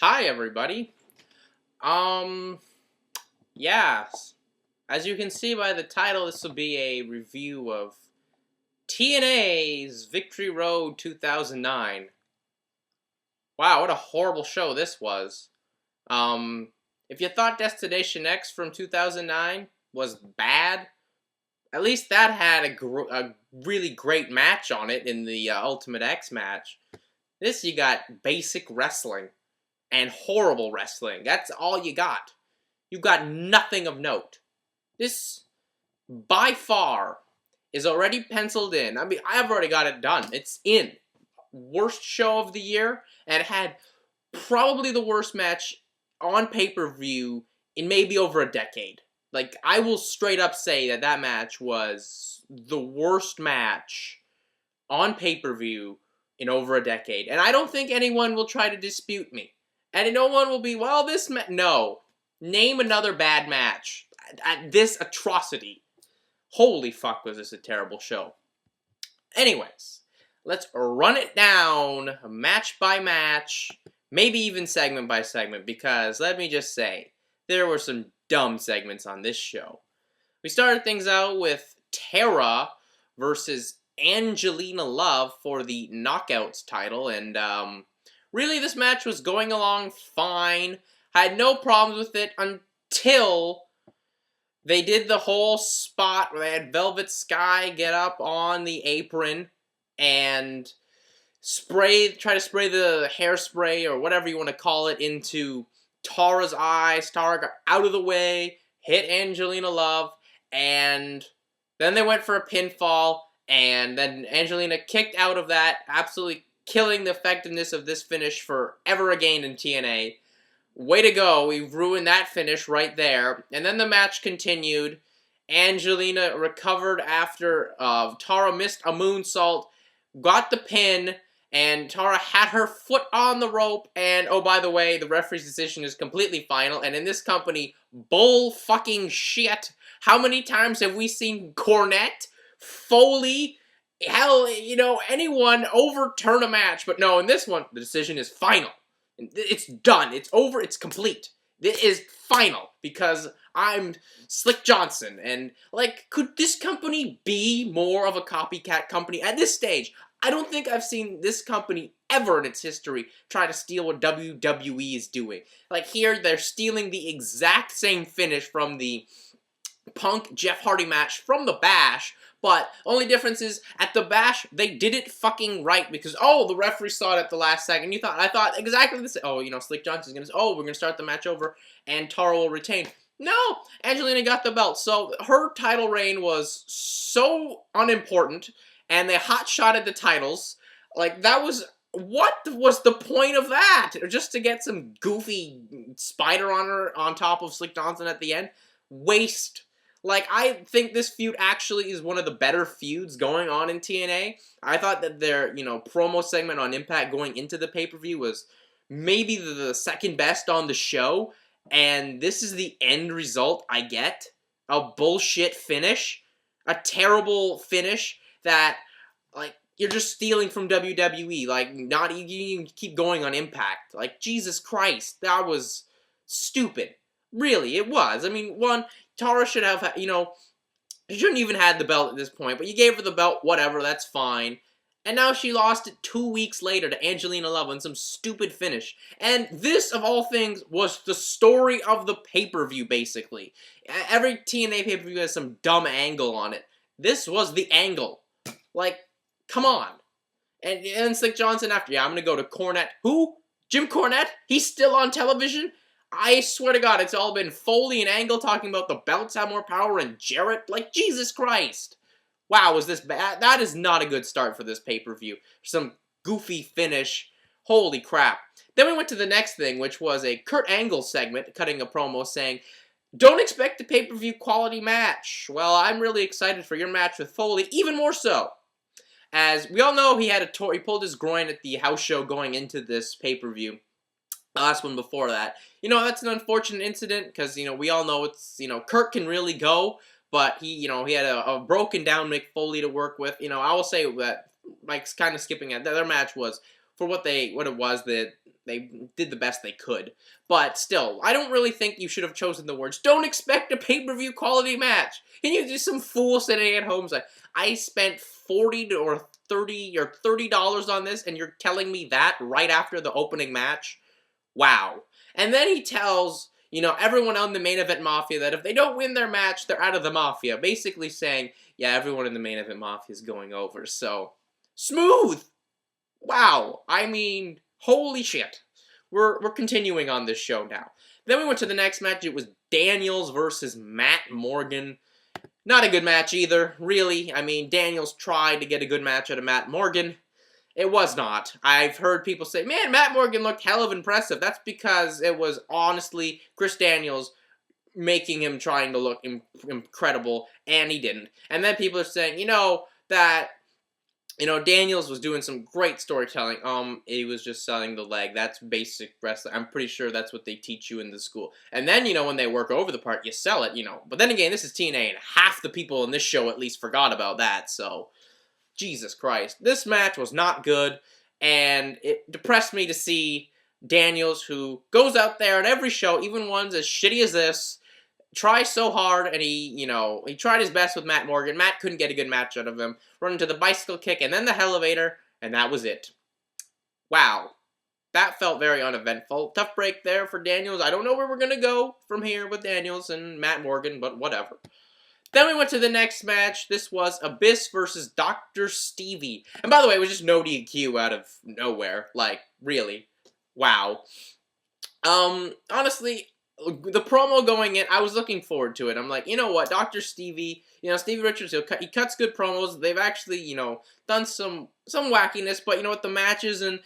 Hi, everybody. Yes. As you can see by the title, this will be a review of TNA's Victory Road 2009. Wow, what a horrible show this was. If you thought Destination X from 2009 was bad, at least that had a really great match on it in the Ultimate X match. This, you got basic wrestling and horrible wrestling. That's all you got. You got nothing of note. This, by far, is already penciled in. I mean, I've already got it done. It's in. Worst show of the year, and it had probably the worst match on pay-per-view in maybe over a decade. Like, I will straight up say that that match was the worst match on pay-per-view in over a decade. And I don't think anyone will try to dispute me. And no one will be, well, this no. Name another bad match at this atrocity. Holy fuck, was this a terrible show. Anyways, let's run it down match by match, maybe even segment by segment, because let me just say, there were some dumb segments on this show. We started things out with Tara versus Angelina Love for the Knockouts title, and really this match was going along fine. I had no problems with it until they did the whole spot where they had Velvet Sky get up on the apron and try to spray the hairspray or whatever you want to call it into Tara's eyes. Tara got out of the way, hit Angelina Love, and then they went for a pinfall, and then Angelina kicked out of that, absolutely killing the effectiveness of this finish forever again in TNA. Way to go, we ruined that finish right there. And then the match continued. Angelina recovered after Tara missed a moonsault, got the pin, and Tara had her foot on the rope, and oh, by the way, the referee's decision is completely final, and in this company, bull fucking shit. How many times have we seen Cornette, Foley, hell, anyone overturn a match? But no, in this one, the decision is final. It's done. It's over. It's complete. It is final because I'm Slick Johnson. And, could this company be more of a copycat company at this stage? I don't think I've seen this company ever in its history try to steal what WWE is doing. Here, they're stealing the exact same finish from the Punk Jeff Hardy match from the Bash, but only difference is at the Bash they did it fucking right because the referee saw it at the last second. I thought exactly the same. Slick Johnson's gonna say, we're gonna start the match over and Tara will retain. No, Angelina got the belt, so her title reign was so unimportant, and they hot-shotted the titles. What was the point of that? Just to get some goofy spider on her on top of Slick Johnson at the end? Waste. I think this feud actually is one of the better feuds going on in TNA. I thought that their, promo segment on Impact going into the pay-per-view was maybe the second best on the show, and this is the end result I get. A bullshit finish. A terrible finish that, you're just stealing from WWE. You keep going on Impact. Jesus Christ, that was stupid. Really, it was. I mean, Tara should have, she shouldn't even had the belt at this point, but you gave her the belt, whatever, that's fine. And now she lost it 2 weeks later to Angelina Love on some stupid finish. And this, of all things, was the story of the pay-per-view, basically. Every TNA pay-per-view has some dumb angle on it. This was the angle. Come on. And Slick Johnson after, I'm gonna go to Cornette. Who? Jim Cornette? He's still on television? I swear to God, it's all been Foley and Angle talking about the belts have more power and Jarrett. Jesus Christ. Wow, was this bad? That is not a good start for this pay-per-view. Some goofy finish. Holy crap. Then we went to the next thing, which was a Kurt Angle segment, cutting a promo saying, don't expect a pay-per-view quality match. Well, I'm really excited for your match with Foley, even more so. As we all know, he pulled his groin at the house show going into this pay-per-view. The last one before that. That's an unfortunate incident because, we all know it's, Kurt can really go, but he had a broken down Mick Foley to work with. I will say that, kind of skipping it, their match was, for what it was, the they did the best they could. But still, I don't really think you should have chosen the words, don't expect a pay-per-view quality match. And you're just some fool sitting at home like, I spent $40 or $30 on this, and you're telling me that right after the opening match? Wow. And then he tells, you know, everyone on the main event Mafia that if they don't win their match, they're out of the Mafia. Basically saying, yeah, everyone in the main event Mafia is going over. So, smooth! Wow. I mean, holy shit. We're continuing on this show now. Then we went to the next match. It was Daniels versus Matt Morgan. Not a good match either, really. I mean, Daniels tried to get a good match out of Matt Morgan. It was not. I've heard people say, man, Matt Morgan looked hell of impressive. That's because it was honestly Chris Daniels making him trying to look incredible, and he didn't. And then people are saying, Daniels was doing some great storytelling. He was just selling the leg. That's basic wrestling. I'm pretty sure that's what they teach you in the school. And then, when they work over the part, you sell it, But then again, this is TNA, and half the people in this show at least forgot about that, so Jesus Christ. This match was not good, and it depressed me to see Daniels, who goes out there at every show, even ones as shitty as this, try so hard, and he tried his best with Matt Morgan. Matt couldn't get a good match out of him. Run into the bicycle kick, and then the elevator, and that was it. Wow. That felt very uneventful. Tough break there for Daniels. I don't know where we're going to go from here with Daniels and Matt Morgan, but whatever. Then we went to the next match. This was Abyss versus Dr. Stevie. And by the way, it was just no DQ out of nowhere. Like, really. Wow. Honestly, the promo going in, I was looking forward to it. I'm like, you know what, Dr. Stevie, Stevie Richards, he cuts good promos. They've actually, done some wackiness, but what, the matches and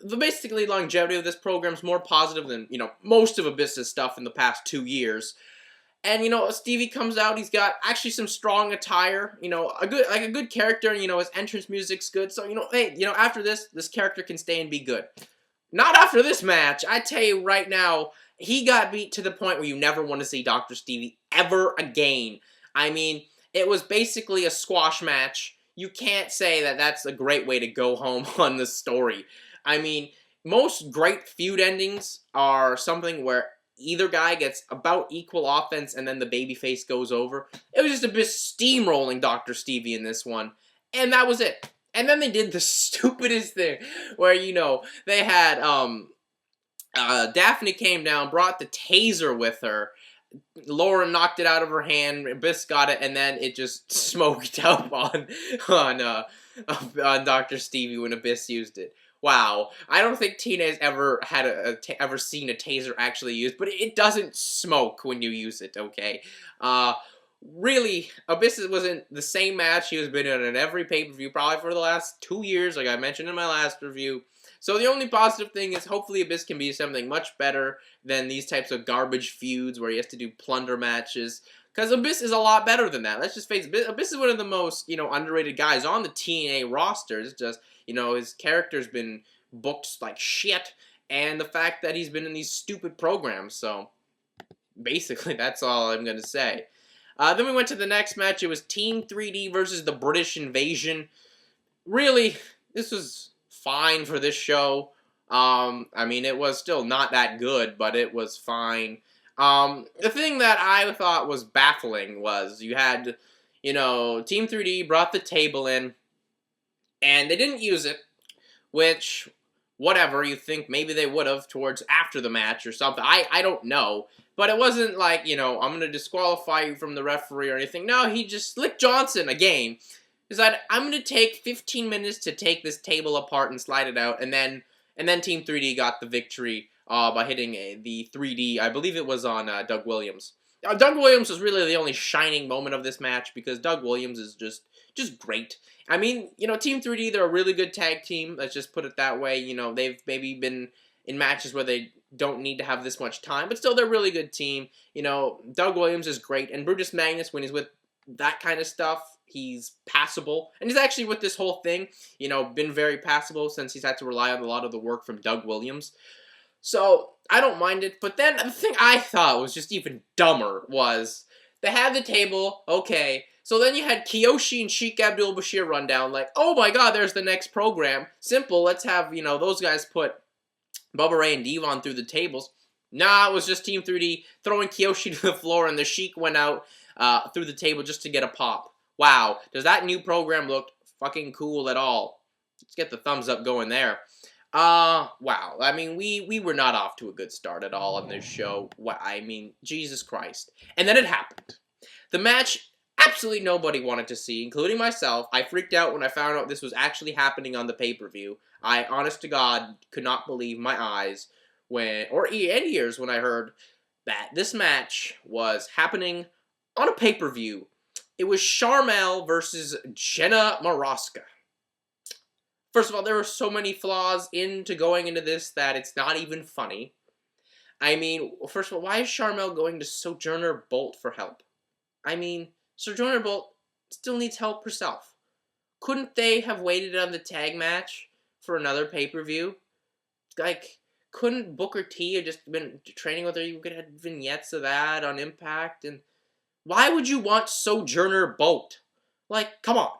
the basically longevity of this program is more positive than, most of Abyss's stuff in the past 2 years. And, Stevie comes out, he's got actually some strong attire, a good character, and, his entrance music's good. So, hey, after this character can stay and be good. Not after this match. I tell you right now, he got beat to the point where you never want to see Dr. Stevie ever again. I mean, it was basically a squash match. You can't say that that's a great way to go home on the story. I mean, most great feud endings are something where either guy gets about equal offense and then the babyface goes over. It was just a bit steamrolling Dr. Stevie in this one. And that was it. And then they did the stupidest thing where, they had, Daphne came down, brought the taser with her. Lauren knocked it out of her hand. Abyss got it, and then it just smoked up on Dr. Stevie when Abyss used it. Wow, I don't think TNA's ever had ever seen a taser actually used, but it doesn't smoke when you use it. Okay, really, Abyss wasn't the same match he has been in every pay-per-view probably for the last 2 years, like I mentioned in my last review. So the only positive thing is hopefully Abyss can be something much better than these types of garbage feuds where he has to do plunder matches. Because Abyss is a lot better than that. Let's just face it. Abyss is one of the most, underrated guys on the TNA roster. It's just, his character's been booked like shit. And the fact that he's been in these stupid programs. So, basically, that's all I'm going to say. Then we went to the next match. It was Team 3D versus the British Invasion. Really, this was fine for this show. I mean, it was still not that good, but it was fine. The thing that I thought was baffling was you had, Team 3D brought the table in, and they didn't use it, which, whatever, you think maybe they would have towards after the match or something. I don't know. But it wasn't like, I'm going to disqualify you from the referee or anything. No, he just, Slick Johnson, again, decided, I'm going to take 15 minutes to take this table apart and slide it out, and then Team 3D got the victory by hitting the 3D, I believe it was on Doug Williams. Doug Williams was really the only shining moment of this match because Doug Williams is just great. I mean, Team 3D, they're a really good tag team, let's just put it that way. They've maybe been in matches where they don't need to have this much time, but still they're a really good team. Doug Williams is great, and Brutus Magnus, when he's with that kind of stuff, he's passable. And he's actually, with this whole thing, been very passable since he's had to rely on a lot of the work from Doug Williams. So, I don't mind it. But then, the thing I thought was just even dumber was, they had the table, okay, so then you had Kiyoshi and Sheik Abdul-Bashir run down, like, oh my god, there's the next program. Simple, let's have, those guys put Bubba Ray and Devon through the tables. Nah, it was just Team 3D throwing Kiyoshi to the floor, and the Sheik went out through the table just to get a pop. Wow, does that new program look fucking cool at all? Let's get the thumbs up going there. Wow. I mean, we were not off to a good start at all on this show. I mean, Jesus Christ. And then it happened. The match absolutely nobody wanted to see, including myself. I freaked out when I found out this was actually happening on the pay-per-view. I, honest to God, could not believe my eyes and ears when I heard that this match was happening on a pay-per-view. It was Sharmell versus Jenna Morasca. First of all, there were so many flaws into going into this that it's not even funny. I mean, first of all, why is Sharmell going to Sojourner Bolt for help? I mean, Sojourner Bolt still needs help herself. Couldn't they have waited on the tag match for another pay-per-view? Like, couldn't Booker T have just been training with her? You could have vignettes of that on Impact. And why would you want Sojourner Bolt? Like, come on.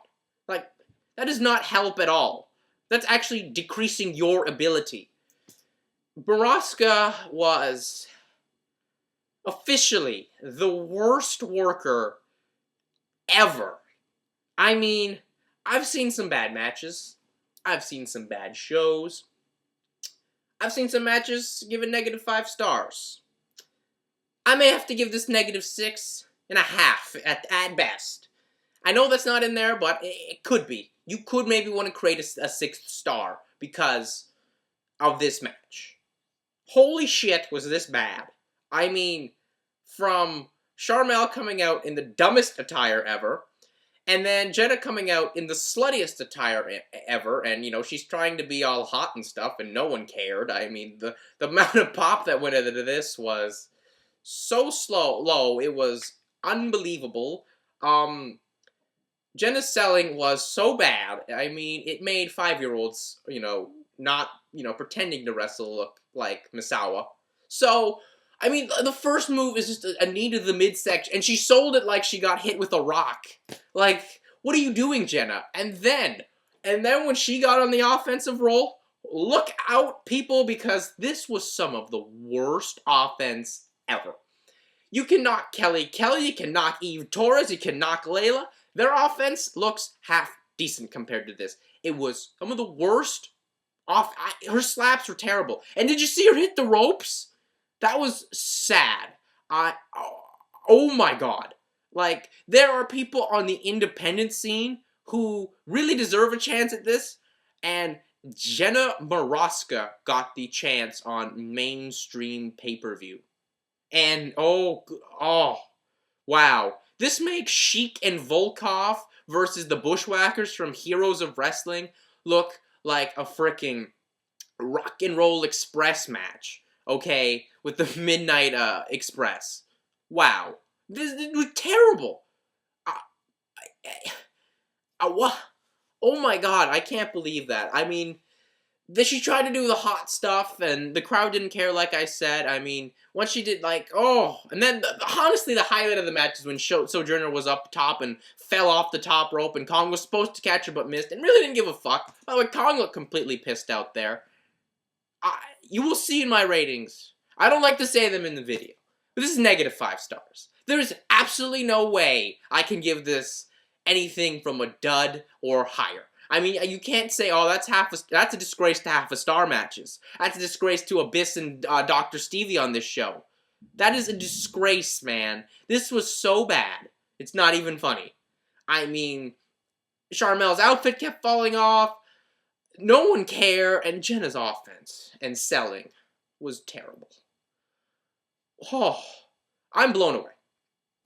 Like, that does not help at all. That's actually decreasing your ability. Morasca was officially the worst worker ever. I mean, I've seen some bad matches. I've seen some bad shows. I've seen some matches given -5 stars. I may have to give this -6.5 at best. I know that's not in there, but it could be. You could maybe want to create a 6th star because of this match. Holy shit, was this bad. I mean, from Charmell coming out in the dumbest attire ever, and then Jenna coming out in the sluttiest attire ever, and, you know, she's trying to be all hot and stuff, and no one cared. I mean, the amount of pop that went into this was so low, it was unbelievable. Jenna's selling was so bad. I mean, it made 5-year-olds, you know, not, you know, pretending to wrestle look like Misawa. So, I mean, the first move is just a knee to the midsection, and she sold it like she got hit with a rock. Like, what are you doing, Jenna? And then when she got on the offensive roll, look out, people, because this was some of the worst offense ever. You can knock Kelly, you can knock Eve Torres, you can knock Layla. Their offense looks half decent compared to this. It was some of the worst her slaps were terrible. And did you see her hit the ropes? That was sad. Oh my god. Like, there are people on the independent scene who really deserve a chance at this, and Jenna Morasca got the chance on mainstream pay-per-view. And, oh, wow. This makes Sheik and Volkov versus the Bushwhackers from Heroes of Wrestling look like a freaking Rock and Roll Express match, okay, with the Midnight Express. Wow. This was terrible. What? Oh my god, I can't believe that. I mean, she tried to do the hot stuff, and the crowd didn't care, like I said. I mean, once she did, like, and then, honestly, the highlight of the match is when Sojourner was up top and fell off the top rope, and Kong was supposed to catch her but missed, and really didn't give a fuck. By the way, Kong looked completely pissed out there. You will see in my ratings. I don't like to say them in the video, but this is -5 stars. There is absolutely no way I can give this anything from a dud or higher. I mean, you can't say, oh, that's a disgrace to half a star matches. That's a disgrace to Abyss and Dr. Stevie on this show. That is a disgrace, man. This was so bad. It's not even funny. I mean, Sharmell's outfit kept falling off. No one cared, and Jenna's offense and selling was terrible. Oh, I'm blown away.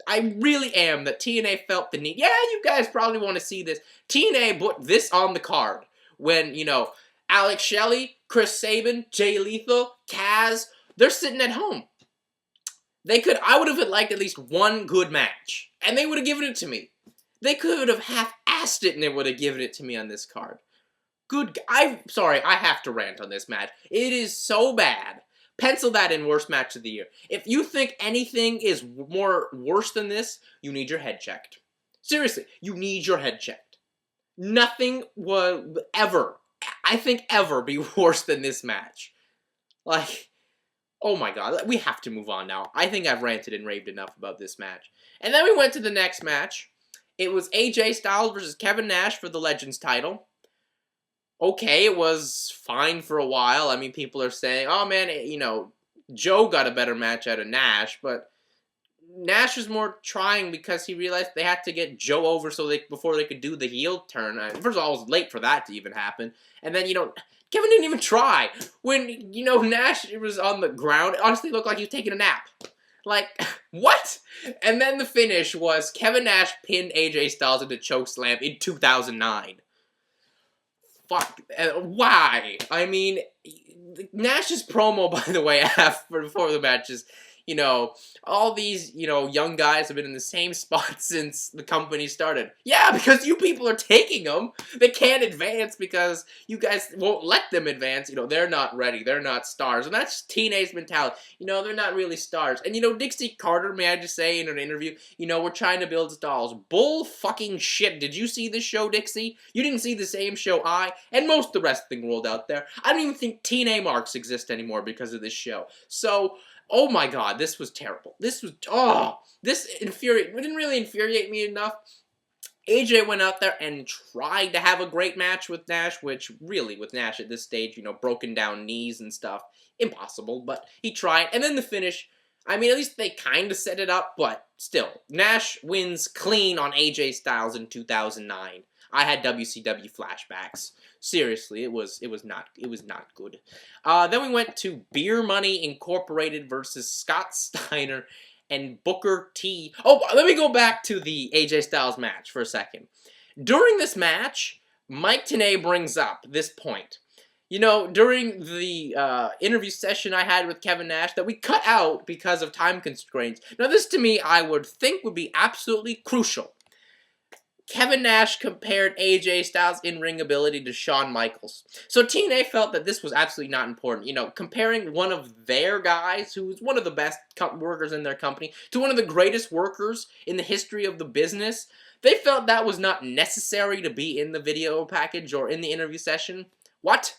I really am that TNA felt the need. Yeah, you guys probably want to see this. TNA put this on the card when, you know, Alex Shelley, Chris Sabin, Jay Lethal, Kaz, they're sitting at home. I would have liked at least one good match, and they would have given it to me. They could have half-assed it, and they would have given it to me on this card. I'm sorry, I have to rant on this match. It is so bad. Pencil that in worst match of the year. If you think anything is worse than this, you need your head checked. Seriously, you need your head checked. Nothing will ever, I think ever, be worse than this match. Like, oh my god, we have to move on now. I think I've ranted and raved enough about this match. And then we went to the next match. It was AJ Styles versus Kevin Nash for the Legends title. Okay, it was fine for a while. I mean, people are saying, oh man, you know, Joe got a better match out of Nash, but Nash was more trying because he realized they had to get Joe over before they could do the heel turn. First of all, it was late for that to even happen. And then, you know, Kevin didn't even try. When, you know, Nash was on the ground, it honestly looked like he was taking a nap. Like, what? And then the finish was Kevin Nash pinned AJ Styles into chokeslam in 2009. Fuck. Why? I mean, Nash's promo, by the way, before the matches, you know, all these, you know, young guys have been in the same spot since the company started. Yeah, because you people are taking them. They can't advance because you guys won't let them advance. You know, they're not ready. They're not stars. And that's TNA's mentality. You know, they're not really stars. And, you know, Dixie Carter, may I just say in an interview, you know, we're trying to build stars. Bull fucking shit. Did you see this show, Dixie? You didn't see the same show and most of the wrestling world out there. I don't even think TNA marks exist anymore because of this show. So, oh my god, this was terrible. This was, this it didn't really infuriate me enough. AJ went out there and tried to have a great match with Nash, which really, with Nash at this stage, you know, broken down knees and stuff, impossible, but he tried. And then the finish, I mean, at least they kind of set it up, but still, Nash wins clean on AJ Styles in 2009. I had WCW flashbacks. Seriously, it was not good. Then we went to Beer Money Incorporated versus Scott Steiner and Booker T. Oh, let me go back to the AJ Styles match for a second. During this match, Mike Tenay brings up this point. You know, during the interview session I had with Kevin Nash that we cut out because of time constraints. Now, this to me, I would think would be absolutely crucial. Kevin Nash compared AJ Styles' in-ring ability to Shawn Michaels. So TNA felt that this was absolutely not important. You know, comparing one of their guys, who's one of the best workers in their company, to one of the greatest workers in the history of the business, they felt that was not necessary to be in the video package or in the interview session. What?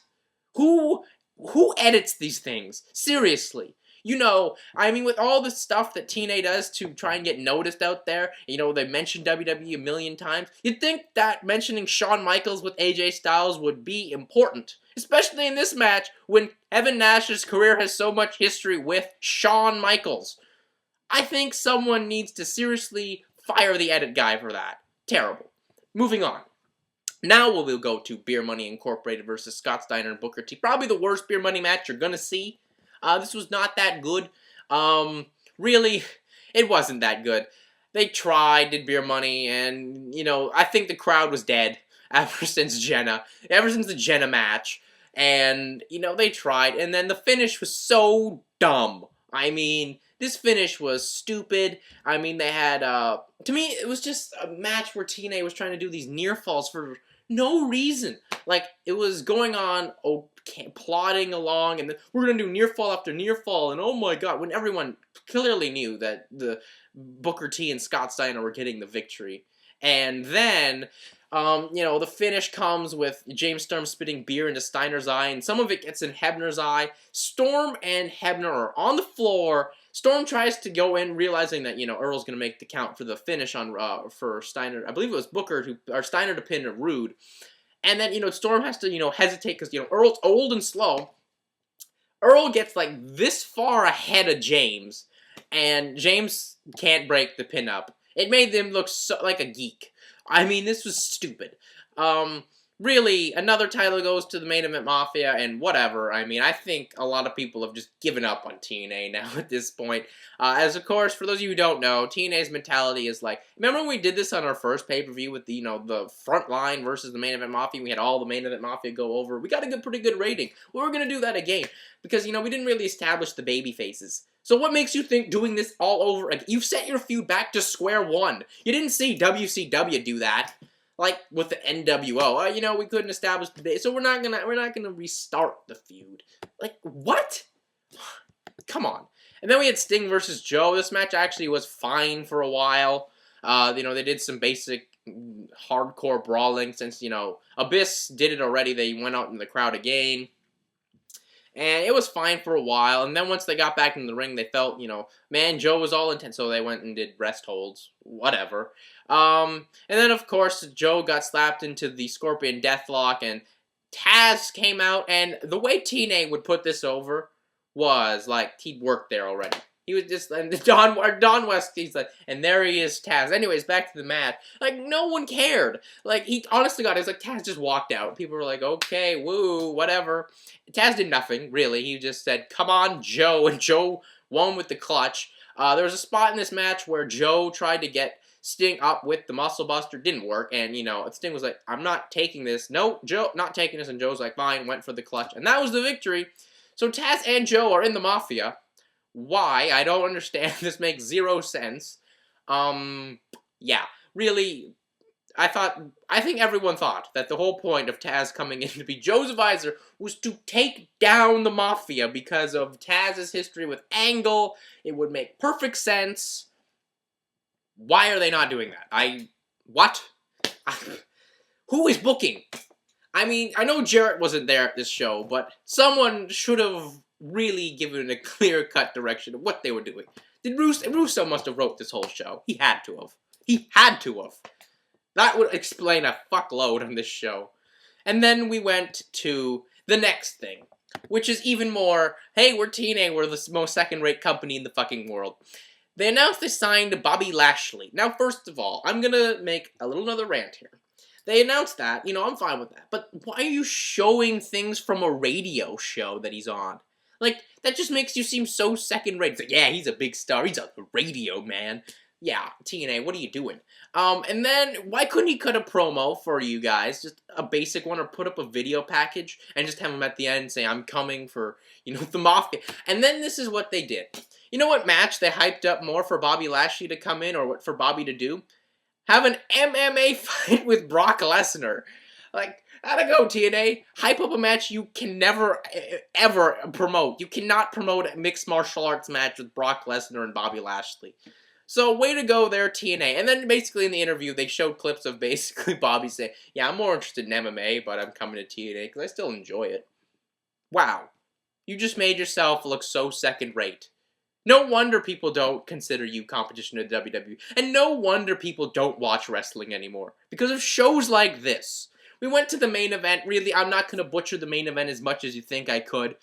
Who edits these things? Seriously. You know, I mean, with all the stuff that TNA does to try and get noticed out there, you know, they mentioned WWE a million times, you'd think that mentioning Shawn Michaels with AJ Styles would be important. Especially in this match, when Kevin Nash's career has so much history with Shawn Michaels. I think someone needs to seriously fire the edit guy for that. Terrible. Moving on. Now we'll go to Beer Money Incorporated versus Scott Steiner and Booker T. Probably the worst Beer Money match you're gonna see. This was not that good. Really, it wasn't that good. They tried, did Beer Money, and, you know, I think the crowd was dead ever since the Jenna match. And, you know, they tried, and then the finish was so dumb. I mean, this finish was stupid. I mean, they had, to me, it was just a match where TNA was trying to do these near falls for no reason. Like, it was going on, plodding along, and then we're going to do near fall after near fall, and oh my god, when everyone clearly knew that the Booker T and Scott Steiner were getting the victory. And then, you know, the finish comes with James Storm spitting beer into Steiner's eye, and some of it gets in Hebner's eye. Storm and Hebner are on the floor. Storm tries to go in, realizing that, you know, Earl's going to make the count for the finish on for Steiner. I believe it was Steiner to pin Rude. And then, you know, Storm has to, you know, hesitate because, you know, Earl's old and slow. Earl gets, like, this far ahead of James, and James can't break the pin up. It made them look like a geek. I mean, this was stupid. Really, another title goes to the Main Event Mafia, and whatever. I mean, I think a lot of people have just given up on TNA now at this point. As, of course, for those of you who don't know, TNA's mentality is like, remember when we did this on our first pay-per-view with the, you know, the front line versus the Main Event Mafia? We had all the Main Event Mafia go over. We got a pretty good rating. Well, we're going to do that again, because, you know, we didn't really establish the baby faces. So what makes you think doing this all over again? You've set your feud back to square one. You didn't see WCW do that. Like with the NWO, you know, we couldn't establish the base, so we're not gonna restart the feud. Like what? Come on. And then we had Sting versus Joe. This match actually was fine for a while. You know, they did some basic hardcore brawling since, you know, Abyss did it already. They went out in the crowd again. And it was fine for a while, and then once they got back in the ring, they felt, man, Joe was all intense, so they went and did rest holds, whatever. And then, of course, Joe got slapped into the Scorpion Deathlock, and Taz came out, and the way TNA would put this over was, like, he'd worked there already. He was just, and Don West, he's like, and there he is, Taz. Anyways, back to the match. Like, no one cared. Like, he, honest to God, it was like, Taz just walked out. People were like, okay, woo, whatever. Taz did nothing, really. He just said, come on, Joe, and Joe won with the clutch. There was a spot in this match where Joe tried to get Sting up with the Muscle Buster. Didn't work, and, Sting was like, I'm not taking this. No, Joe, not taking this, and Joe's like, fine, went for the clutch. And that was the victory. So Taz and Joe are in the Mafia. Why? I don't understand. This makes zero sense. Yeah, really, I think everyone thought that the whole point of Taz coming in to be Joe's advisor was to take down the Mafia because of Taz's history with Angle. It would make perfect sense. Why are they not doing that? What? Who is booking? I mean, I know Jarrett wasn't there at this show, but someone should have really given a clear-cut direction of what they were doing. Russo must have wrote this whole show. He had to have. He had to have. That would explain a fuckload on this show. And then we went to the next thing, which is even more, hey, we're TNA, we're the most second-rate company in the fucking world. They announced they signed Bobby Lashley. Now, first of all, I'm gonna make another rant here. They announced that, I'm fine with that. But why are you showing things from a radio show that he's on? Like, that just makes you seem so second-rate. It's like, yeah, he's a big star. He's a radio man. Yeah, TNA, what are you doing? And then, why couldn't he cut a promo for you guys? Just a basic one, or put up a video package, and just have him at the end say, I'm coming for, the Mafia. And then this is what they did. You know what match they hyped up more for Bobby Lashley to come in, or what for Bobby to do? Have an MMA fight with Brock Lesnar. Like, how'd it go, TNA? Hype up a match you can never, ever promote. You cannot promote a mixed martial arts match with Brock Lesnar and Bobby Lashley. So, way to go there, TNA. And then, basically, in the interview, they showed clips of basically Bobby saying, yeah, I'm more interested in MMA, but I'm coming to TNA because I still enjoy it. Wow. You just made yourself look so second-rate. No wonder people don't consider you competition to WWE. And no wonder people don't watch wrestling anymore. Because of shows like this. We went to the main event. Really, I'm not going to butcher the main event as much as you think I could.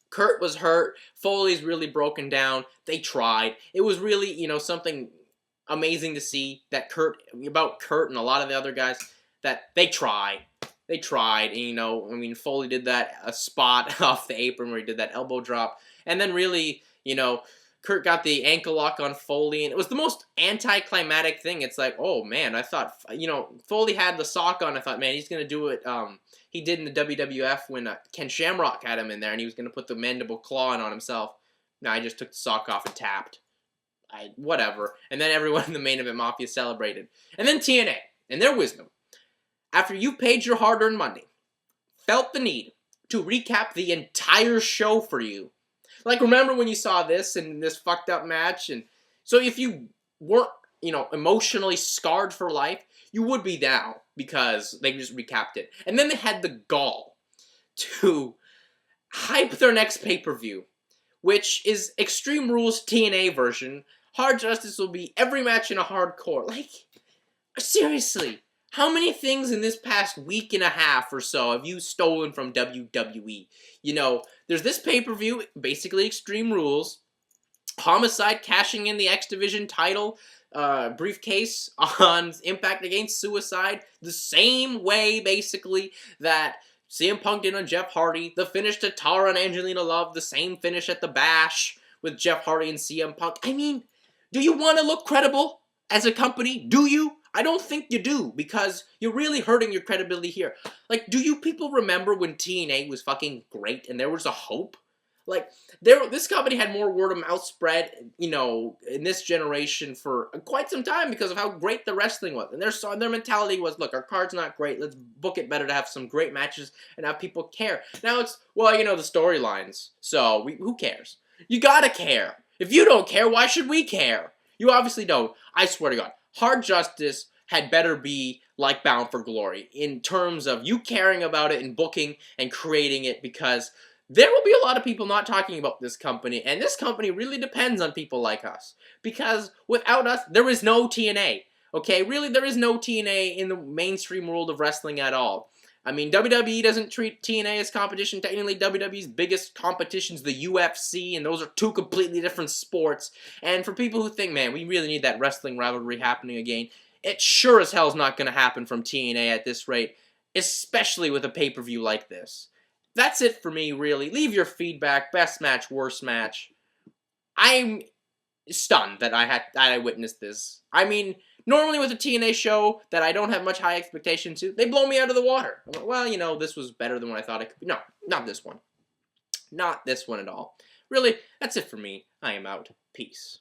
Kurt was hurt. Foley's really broken down. They tried. It was really, something amazing to see about Kurt and a lot of the other guys, that they tried. They tried. And, Foley did a spot off the apron where he did that elbow drop. And then really, Kurt got the ankle lock on Foley, and it was the most anticlimactic thing. It's like, oh man, I thought, Foley had the sock on. I thought, man, he's going to do it. He did in the WWF when Ken Shamrock had him in there, and he was going to put the mandible claw on himself. No, I just took the sock off and tapped. Whatever. And then everyone in the main event Mafia celebrated. And then TNA, in their wisdom, after you paid your hard-earned money, felt the need to recap the entire show for you. Like, remember when you saw this and this fucked up match? And so if you weren't, emotionally scarred for life, you would be now because they just recapped it. And then they had the gall to hype their next pay-per-view, which is Extreme Rules TNA version. Hard Justice will be every match in a hardcore. Like, seriously. How many things in this past week and a half or so have you stolen from WWE? There's this pay-per-view, basically Extreme Rules. Homicide cashing in the X Division title briefcase on Impact against Suicide. The same way, basically, that CM Punk did on Jeff Hardy. The finish to Tara and Angelina Love. The same finish at the Bash with Jeff Hardy and CM Punk. I mean, do you want to look credible as a company? Do you? I don't think you do, because you're really hurting your credibility here. Like, do you people remember when TNA was fucking great and there was a hope? Like, this company had more word-of-mouth spread, in this generation for quite some time because of how great the wrestling was. And their mentality was, look, our card's not great. Let's book it better to have some great matches and have people care. Now it's, well, the storylines. So, who cares? You gotta care. If you don't care, why should we care? You obviously don't. I swear to God. Hard Justice had better be like Bound for Glory in terms of you caring about it and booking and creating it, because there will be a lot of people not talking about this company, and this company really depends on people like us. Because without us, there is no TNA. Okay, really, there is no TNA in the mainstream world of wrestling at all. I mean, WWE doesn't treat TNA as competition. Technically, WWE's biggest competition is the UFC, and those are two completely different sports. And for people who think, man, we really need that wrestling rivalry happening again, it sure as hell is not going to happen from TNA at this rate, especially with a pay-per-view like this. That's it for me, really. Leave your feedback. Best match, worst match. I'm stunned that I witnessed this. I mean, normally with a TNA show that I don't have much high expectations to, they blow me out of the water. I'm like, well, you know, this was better than what I thought it could be. No, not this one. Not this one at all. Really, that's it for me. I am out. Peace.